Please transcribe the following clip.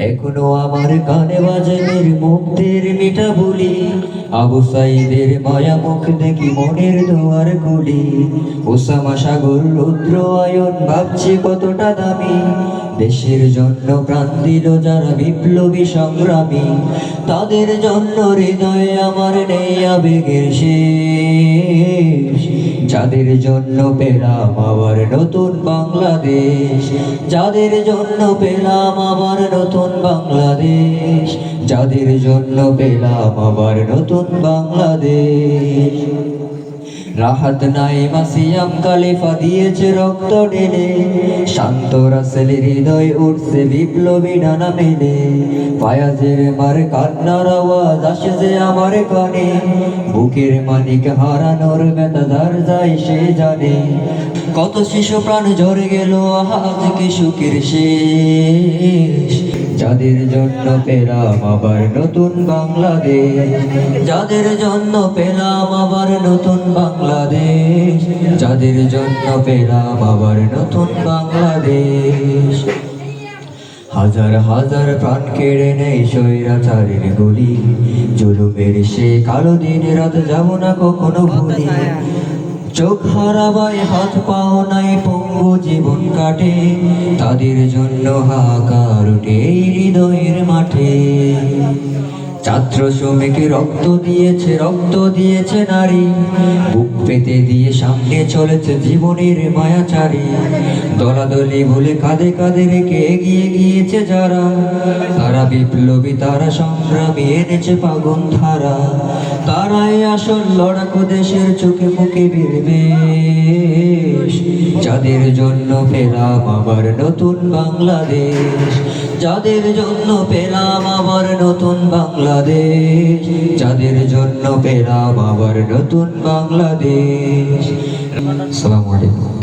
এখনো আমার কানে বাজে বীর মুক্তের মিঠা বলি, আবু সাইদের মায়া মুখ দেখি মনের দুয়ার খুলি। ওসামা সাগর রুদ্র আয়ন ভাবছি কতটা দামি, দেশের জন্য প্রাণ দিল যারা বিপ্লবী সংগ্রামী। তাদের জন্য হৃদয়ে আমার নেই আবেগের শেষ, যাদের জন্য পেলাম আবার নতুন বাংলাদেশ, যাদের জন্য পেলাম আবার নতুন বাংলাদেশ, যাদের জন্য পেলাম আবার নতুন বাংলাদেশ। রাহাত নাইমা সিয়াম কালিফা দিয়েছে রক্ত ঢেলে, শান্ত রাসেলের হৃদয় উঠছে বিপ্লবী ডানা মেলে। ফায়াজের মার কান্নার আওয়াজ আসে যে আমার কানে, বুকের মানিক হারানোর ব্যথা যার যায় সে জানে। কত শিশু প্রাণ ঝরে গেল আজকে সুখের শেষ, যাদের জন্য পেলাম আবার নতুন বাংলাদেশ, যাদের জন্য পেলাম আবার নতুন বাংলাদেশ, যাদের জন্য পেলাম আবার নতুন বাংলাদেশ। হাজার হাজার প্রাণ কেড়ে নেই স্বৈরাচারের গুলি, জুলুমের সে কালো দিন রাত যাব না কখনো ভুলি। চোখ হারাবাই হাত পাও নাই পঙ্গু জীবন কাটে, তাদের জন্য হাহাকার উঠে এই হৃদয়ের মাঠে। ছাত্র শ্রমিক রক্ত দিয়েছে নারী, বুক পেতে দিয়ে সামনে চলেছে জীবনের মায়াচারী। দলাদলি ভুলে কাঁধে কাঁধে রেখে এগিয়ে গিয়েছে যারা, তারা বিপ্লবী, তারা সংগ্রামী, এনেছে পাগন ধারা। তারাই আসল লড়াকু দেশের চোখে মুখে বিরবেশ, যাদের জন্য পেলাম আবার নতুন বাংলাদেশ, যাদের জন্য পেলাম আবার নতুন বাংলাদেশ, যাদের জন্য পেলাম আবার নতুন বাংলাদেশ। আসসালামু আলাইকুম।